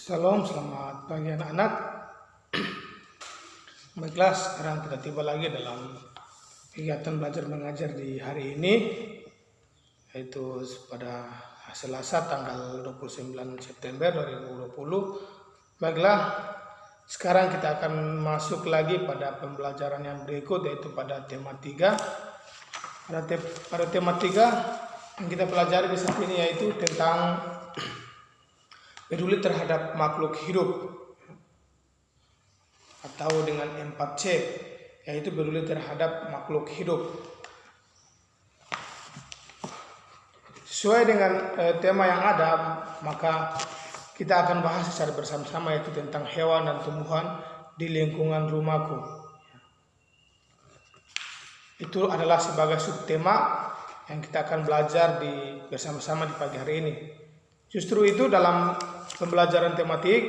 Salam, selamat pagi anak-anak. Baiklah, sekarang kita tiba lagi dalam kegiatan belajar mengajar di hari ini, yaitu pada Selasa tanggal 29 September 2020. Baiklah, sekarang kita akan masuk lagi pada pembelajaran yang berikut, yaitu pada tema 3. Pada tema 3 yang kita pelajari di saat ini yaitu tentang peduli terhadap makhluk hidup, atau dengan 4C, yaitu peduli terhadap makhluk hidup. Sesuai dengan tema yang ada, maka kita akan bahas secara bersama-sama, yaitu tentang hewan dan tumbuhan di lingkungan rumahku. Itu adalah sebagai subtema yang kita akan belajar bersama-sama di pagi hari ini. Justru itu dalam pembelajaran tematik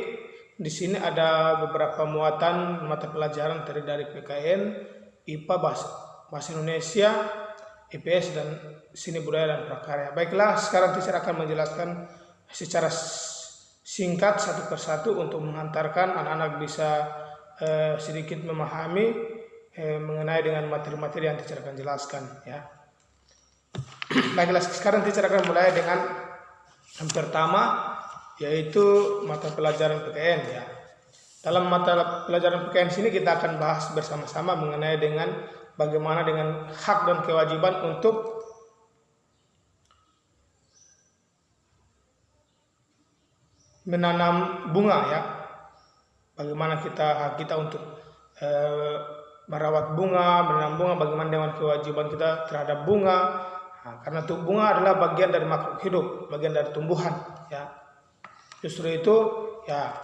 di sini ada beberapa muatan mata pelajaran terdiri dari PKN, IPA, Bahasa Indonesia, IPS, dan Seni Budaya dan Prakarya. Baiklah, sekarang teacher akan menjelaskan secara singkat satu persatu untuk menghantarkan anak-anak bisa sedikit memahami mengenai dengan materi-materi yang teacher akan jelaskan, ya. Baiklah, sekarang teacher akan mulai dengan yang pertama, yaitu mata pelajaran PKN, ya. Dalam mata pelajaran PKN sini kita akan bahas bersama-sama mengenai dengan bagaimana dengan hak dan kewajiban untuk menanam bunga, ya. Bagaimana hak kita untuk merawat bunga, menanam bunga, bagaimana dengan kewajiban kita terhadap bunga. Nah, karena bunga adalah bagian dari makhluk hidup, bagian dari tumbuhan, ya. Justru itu, ya,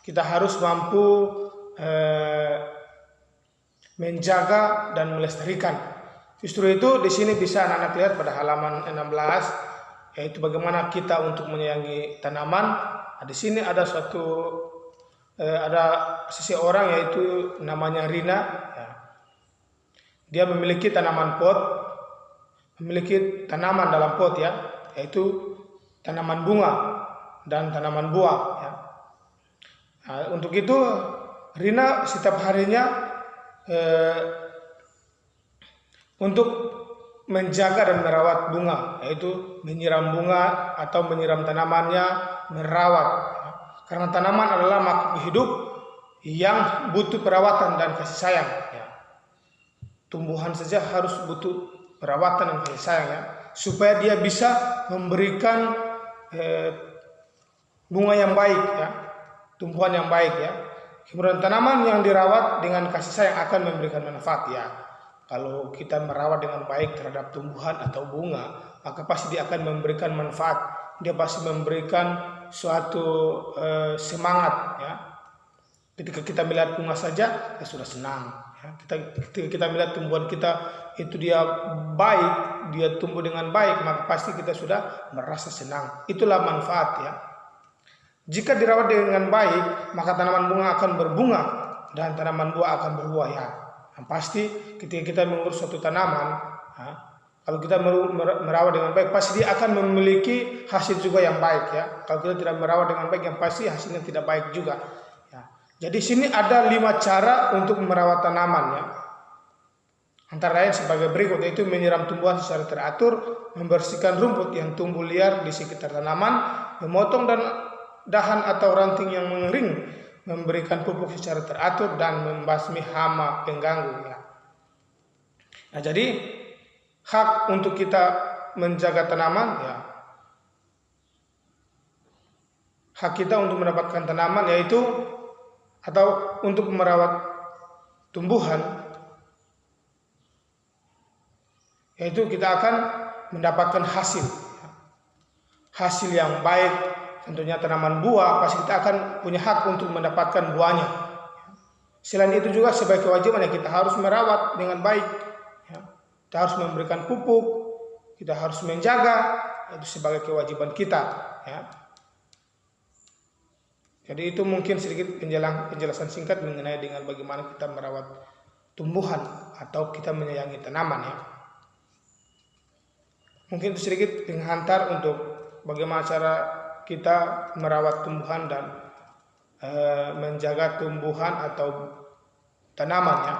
kita harus mampu menjaga dan melestarikan. Justru itu di sini bisa anak-anak lihat pada halaman 16, yaitu bagaimana kita untuk menyayangi tanaman. Nah, di sini ada seseorang, yaitu namanya Rina, ya. Dia memiliki tanaman pot. Memiliki tanaman dalam pot, ya, yaitu tanaman bunga dan tanaman buah, ya. Nah, untuk itu Rina setiap harinya untuk menjaga dan merawat bunga, yaitu menyiram bunga atau menyiram tanamannya, merawat, ya. Karena tanaman adalah makhluk hidup yang butuh perawatan dan kasih sayang, ya. Tumbuhan saja harus butuh perawatan dan kasih sayang, ya, supaya dia bisa memberikan bunga yang baik, ya, tumbuhan yang baik, ya. Kemudian tanaman yang dirawat dengan kasih sayang akan memberikan manfaat, ya. Kalau kita merawat dengan baik terhadap tumbuhan atau bunga, maka pasti dia akan memberikan manfaat. Dia pasti memberikan suatu semangat, ya. Ketika kita melihat bunga saja, kita sudah senang. Ketika kita melihat tumbuhan kita itu dia baik, dia tumbuh dengan baik, maka pasti kita sudah merasa senang. Itulah manfaat, ya. Jika dirawat dengan baik, maka tanaman bunga akan berbunga dan tanaman buah akan berbuah, ya. Yang pasti ketika kita mengurus suatu tanaman, ya, kalau kita merawat dengan baik, pasti dia akan memiliki hasil juga yang baik, ya. Kalau kita tidak merawat dengan baik, yang pasti hasilnya tidak baik juga. Jadi sini ada 5 cara untuk merawat tanaman, ya. Antara lain sebagai berikut, yaitu menyiram tumbuhan secara teratur, membersihkan rumput yang tumbuh liar di sekitar tanaman, memotong dahan atau ranting yang mengering, memberikan pupuk secara teratur, dan membasmi hama pengganggu, ya. Nah, jadi hak untuk kita menjaga tanaman, ya, hak kita untuk mendapatkan tanaman yaitu atau untuk merawat tumbuhan, yaitu kita akan mendapatkan hasil yang baik. Tentunya tanaman buah pasti kita akan punya hak untuk mendapatkan buahnya. Selain itu juga sebagai kewajiban, ya, kita harus merawat dengan baik, ya. Kita harus memberikan pupuk, kita harus menjaga, itu sebagai kewajiban kita, ya. Jadi itu mungkin sedikit penjelasan singkat mengenai dengan bagaimana kita merawat tumbuhan atau kita menyayangi tanaman, ya. Mungkin itu sedikit penghantar untuk bagaimana cara kita merawat tumbuhan dan menjaga tumbuhan atau tanaman ya.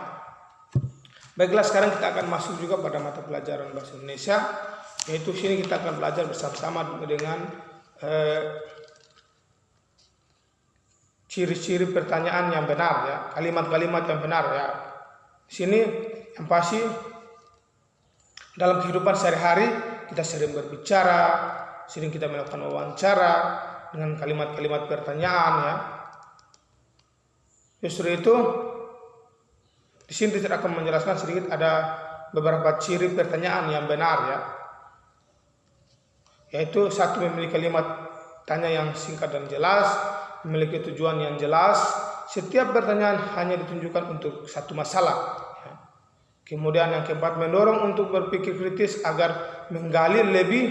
Baiklah, sekarang kita akan masuk juga pada mata pelajaran bahasa Indonesia, yaitu sini kita akan belajar bersama-sama dengan ciri-ciri pertanyaan yang benar ya, kalimat-kalimat yang benar ya. Sini yang pasti dalam kehidupan sehari-hari kita sering berbicara, sering kita melakukan wawancara dengan kalimat-kalimat pertanyaan ya. Justru itu di sini tidak akan menjelaskan sedikit ada beberapa ciri pertanyaan yang benar ya. Yaitu satu, memiliki kalimat tanya yang singkat dan jelas, memiliki tujuan yang jelas. Setiap pertanyaan hanya ditunjukkan untuk satu masalah. Ya. Kemudian yang keempat, mendorong untuk berpikir kritis agar menggali lebih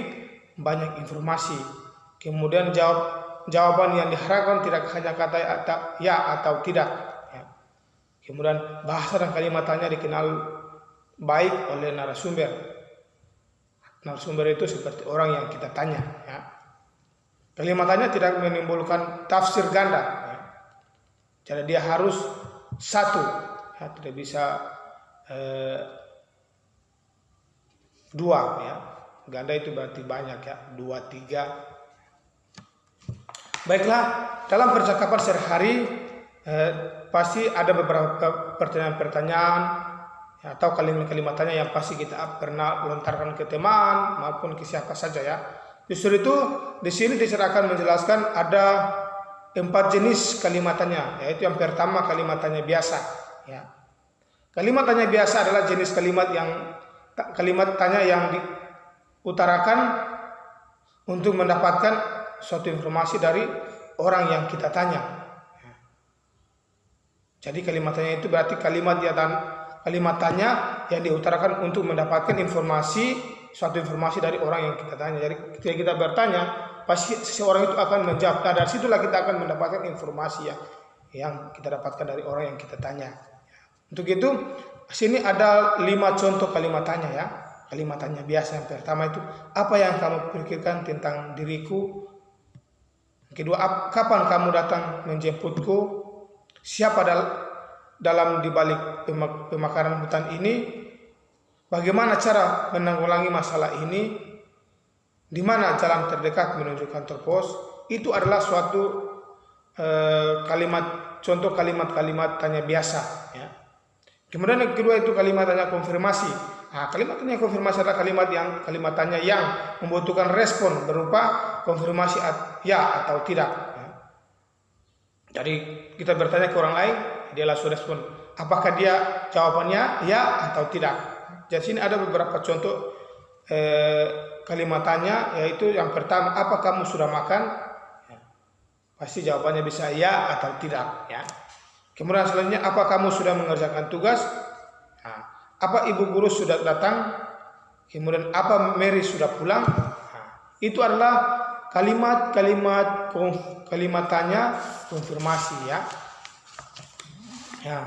banyak informasi. Kemudian jawaban yang diharapkan tidak hanya kata ya atau tidak. Ya. Kemudian bahasa dan kalimat tanya dikenal baik oleh narasumber. Narasumber itu seperti orang yang kita tanya. Ya. Kalimat tanya tidak menimbulkan tafsir ganda. Ya. Jadi dia harus satu, ya, tidak bisa dua. Ya. Ganda itu berarti banyak ya, 2, 3. Baiklah, dalam percakapan sehari-hari pasti ada beberapa pertanyaan-pertanyaan ya, atau kalimat-kalimat tanya yang pasti kita pernah lontarkan ke teman maupun ke siapa saja ya. Justru itu di sini akan menjelaskan ada 4 jenis kalimat tanya, yaitu yang pertama kalimat tanya biasa. Ya. Kalimat tanya biasa adalah jenis kalimat tanya yang diutarakan untuk mendapatkan suatu informasi dari orang yang kita tanya. Jadi kalimat tanya itu berarti kalimat tanya yang diutarakan untuk mendapatkan suatu informasi dari orang yang kita tanya. Jadi ketika kita bertanya, pasti seseorang itu akan menjawab. Nah, dari situlah kita akan mendapatkan informasi yang kita dapatkan dari orang yang kita tanya. Untuk itu, sini ada 5 contoh kalimat tanya ya. Kalimat tanya biasa. Yang pertama itu, apa yang kamu pikirkan tentang diriku? Kedua, kapan kamu datang menjemputku? Siapa dalam dibalik pemakaran hutan ini? Bagaimana cara menanggulangi masalah ini? Di mana jalan terdekat menuju kantor pos? Itu adalah suatu contoh kalimat-kalimat tanya biasa. Ya. Kemudian yang kedua itu kalimat tanya konfirmasi. Nah, kalimat tanya konfirmasi adalah kalimat tanya yang membutuhkan respon berupa konfirmasi ya atau tidak. Ya. Jadi kita bertanya ke orang lain, dia langsung respon. Apakah dia jawabannya ya atau tidak? Jadi sini ada beberapa contoh kalimat tanya, yaitu yang pertama, apa kamu sudah makan? Ya. Pasti jawabannya bisa ya atau tidak. Ya. Kemudian selanjutnya, apa kamu sudah mengerjakan tugas? Nah, apa ibu guru sudah datang? Kemudian apa Mary sudah pulang? Nah, itu adalah kalimat tanya konfirmasi ya. Ya.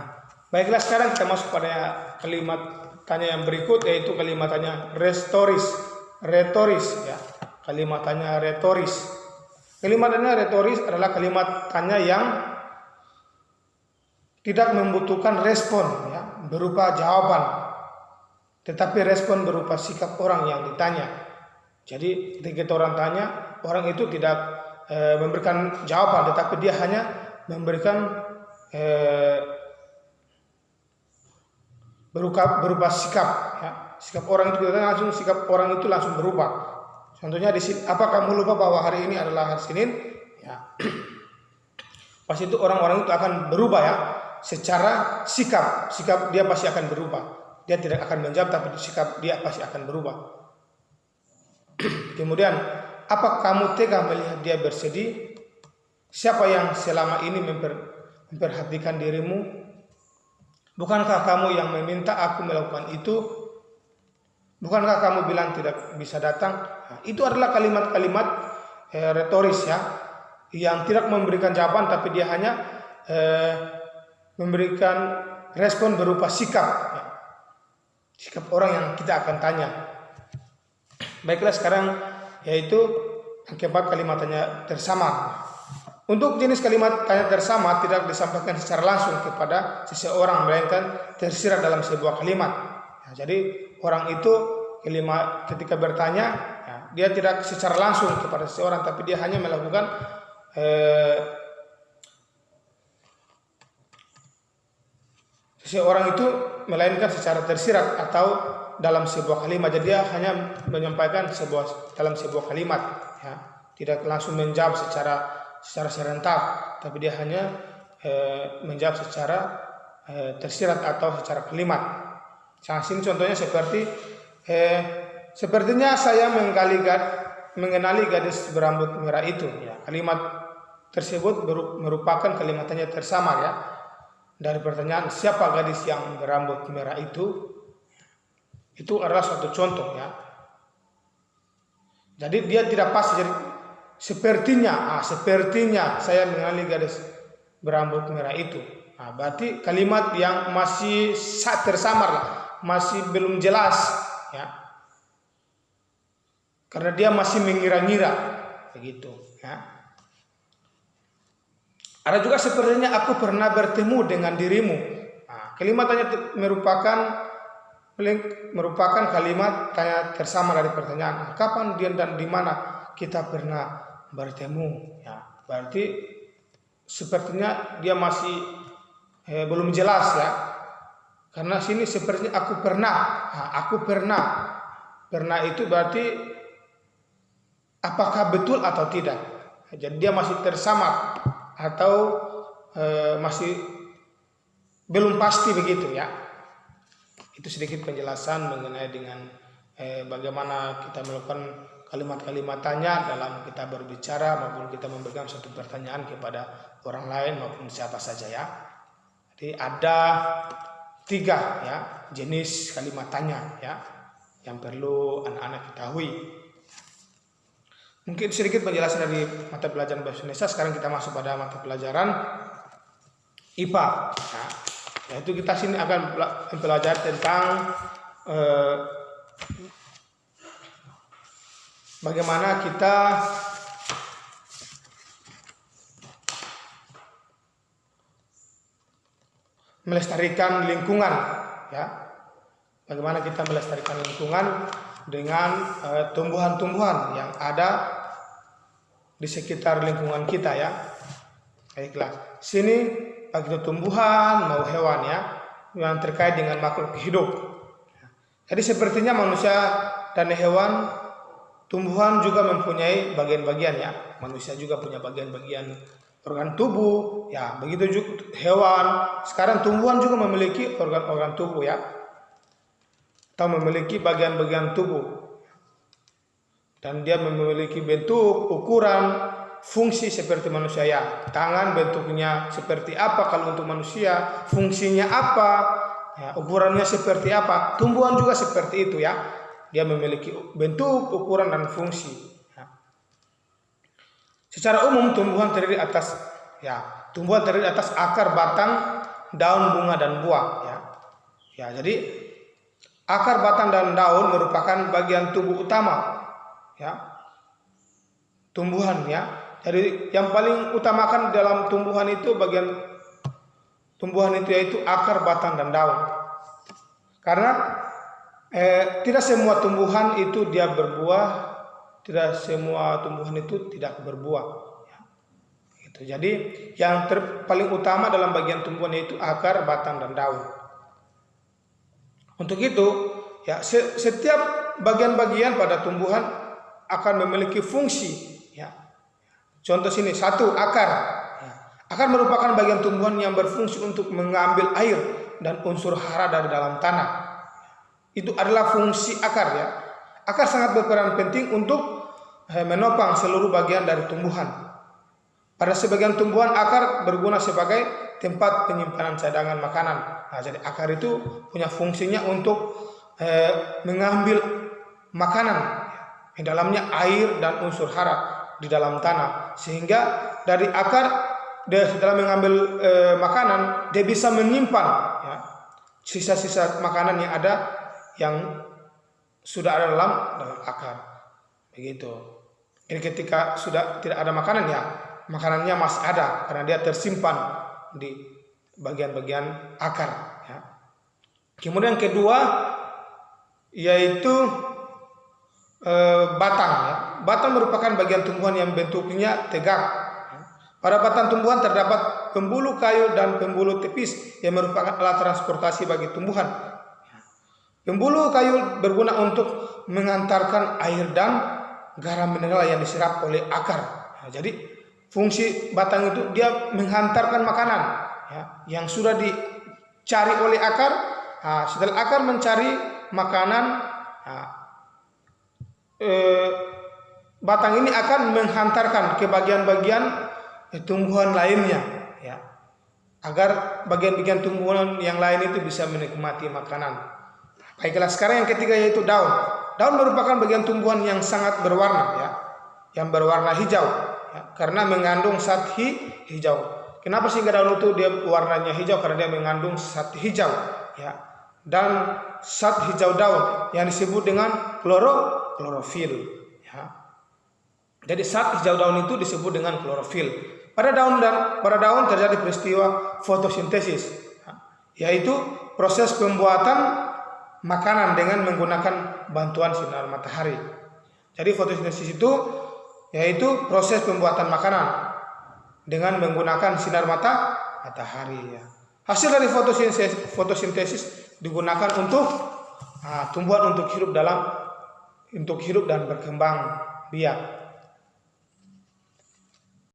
Baiklah, sekarang kita masuk pada kalimat tanya yang berikut, yaitu kalimat tanya retoris ya. Kalimat tanya retoris. Kalimat tanya retoris adalah kalimat tanya yang tidak membutuhkan respon ya, berupa jawaban, tetapi respon berupa sikap orang yang ditanya. Jadi ketika orang tanya, orang itu tidak memberikan jawaban, tetapi dia hanya memberikan berupa sikap ya. Sikap orang itu langsung, sikap orang itu langsung berubah. Contohnya di sini, apa kamu lupa bahwa hari ini adalah hari Senin? Ya. Pas itu orang-orang itu akan berubah ya. Secara sikap dia pasti akan berubah. Dia tidak akan menjawab, tapi sikap dia pasti akan berubah. Kemudian, apa kamu tega melihat dia bersedih? Siapa yang selama ini memperhatikan dirimu? Bukankah kamu yang meminta aku melakukan itu? Bukankah kamu bilang tidak bisa datang? Nah, itu adalah kalimat-kalimat retoris ya, yang tidak memberikan jawaban, tapi dia hanya memberikan respon berupa sikap ya. Sikap orang yang kita akan tanya. Baiklah, sekarang yaitu yang keempat kalimat tanya tersamar. Untuk jenis kalimat tanya tersama tidak disampaikan secara langsung kepada seseorang, melainkan tersirat dalam sebuah kalimat. Jadi orang itu ketika bertanya, dia tidak secara langsung kepada seseorang, tapi dia hanya melakukan seseorang itu melainkan secara tersirat atau dalam sebuah kalimat. Jadi dia hanya menyampaikan dalam sebuah kalimat, tidak langsung menjawab secara serentak, tapi dia hanya menjawab secara tersirat atau secara kalimat. Sini contohnya sepertinya saya mengenali gadis berambut merah itu. Kalimat tersebut merupakan kalimat tanya tersamar dari pertanyaan siapa gadis yang berambut merah itu. Itu adalah suatu contoh Jadi dia tidak pas. Jadi sepertinya saya mengenali gadis berambut merah itu. Berarti kalimat yang masih tersamar, masih belum jelas karena dia masih mengira-ngira begitu Ada juga sepertinya aku pernah bertemu dengan dirimu. Kalimat tanya merupakan kalimat tanya tersamar dari pertanyaan kapan dia dan di mana kita pernah bertemu. Berarti sepertinya dia masih belum jelas karena sini sepertinya aku pernah itu berarti apakah betul atau tidak. Jadi dia masih tersamar atau masih belum pasti begitu Itu sedikit penjelasan mengenai dengan bagaimana kita melakukan kalimat-kalimat tanya dalam kita berbicara maupun kita memberikan suatu pertanyaan kepada orang lain maupun siapa saja Jadi ada 3 jenis kalimat tanya yang perlu anak-anak ketahui. Mungkin sedikit penjelasan dari mata pelajaran bahasa Indonesia. Sekarang kita masuk pada mata pelajaran IPA. Yaitu kita sini akan belajar tentang bagaimana kita melestarikan lingkungan Bagaimana kita melestarikan lingkungan dengan tumbuhan-tumbuhan yang ada di sekitar lingkungan kita Baiklah, sini baik itu tumbuhan mau hewan yang terkait dengan makhluk hidup. Jadi sepertinya manusia dan hewan, tumbuhan juga mempunyai bagian-bagian Manusia juga punya bagian-bagian organ tubuh begitu juga hewan. Sekarang tumbuhan juga memiliki organ-organ tubuh atau memiliki bagian-bagian tubuh, dan dia memiliki bentuk, ukuran, fungsi seperti manusia Tangan bentuknya seperti apa kalau untuk manusia, fungsinya apa, ukurannya seperti apa. Tumbuhan juga seperti itu Dia memiliki bentuk, ukuran, dan fungsi. Secara umum tumbuhan terdiri atas akar, batang, daun, bunga, dan buah Jadi akar, batang, dan daun merupakan bagian tubuh utama tumbuhan Jadi yang paling utamakan dalam tumbuhan itu yaitu akar, batang, dan daun. Karena tidak semua tumbuhan itu dia berbuah, tidak semua tumbuhan itu tidak berbuah. Jadi yang paling utama dalam bagian tumbuhan yaitu akar, batang, dan daun. Untuk itu setiap bagian-bagian pada tumbuhan akan memiliki fungsi. Contoh sini, 1, akar. Akar merupakan bagian tumbuhan yang berfungsi untuk mengambil air dan unsur hara dari dalam tanah. Itu adalah fungsi akar Akar sangat berperan penting untuk menopang seluruh bagian dari tumbuhan. Pada sebagian tumbuhan akar berguna sebagai tempat penyimpanan cadangan makanan. Jadi akar itu punya fungsinya untuk mengambil makanan, di dalamnya air dan unsur hara di dalam tanah, sehingga dari akar setelah mengambil makanan dia bisa menyimpan sisa-sisa makanan yang ada yang sudah ada dalam akar begitu. Jadi ketika sudah tidak ada makanan makanannya masih ada karena dia tersimpan di bagian-bagian akar. Ya. Kemudian kedua yaitu batang. Ya. Batang merupakan bagian tumbuhan yang bentuknya tegak. Ya. Pada batang tumbuhan terdapat pembuluh kayu dan pembuluh tipis yang merupakan alat transportasi bagi tumbuhan. Ya. Pembuluh kayu berguna untuk mengantarkan air dan garam mineral yang diserap oleh akar. Nah, jadi fungsi batang itu dia menghantarkan makanan ya, yang sudah dicari oleh akar. Nah, setelah akar mencari makanan, nah, batang ini akan menghantarkan ke bagian-bagian tumbuhan lainnya, ya, agar bagian-bagian tumbuhan yang lain itu bisa menikmati makanan. Baiklah, sekarang yang ketiga yaitu daun. Daun merupakan bagian tumbuhan yang sangat berwarna, ya, yang berwarna hijau, ya, karena mengandung zat hijau. Kenapa sehingga daun itu dia warnanya hijau? Karena dia mengandung zat hijau, ya, dan zat hijau daun yang disebut dengan klorofil. Ya. Jadi zat hijau daun itu disebut dengan klorofil. Pada daun terjadi peristiwa fotosintesis, ya, yaitu proses pembuatan makanan dengan menggunakan bantuan sinar matahari. Jadi fotosintesis itu yaitu proses pembuatan makanan dengan menggunakan sinar matahari. Ya. Hasil dari fotosintesis digunakan untuk tumbuhan untuk hidup dan berkembang biak.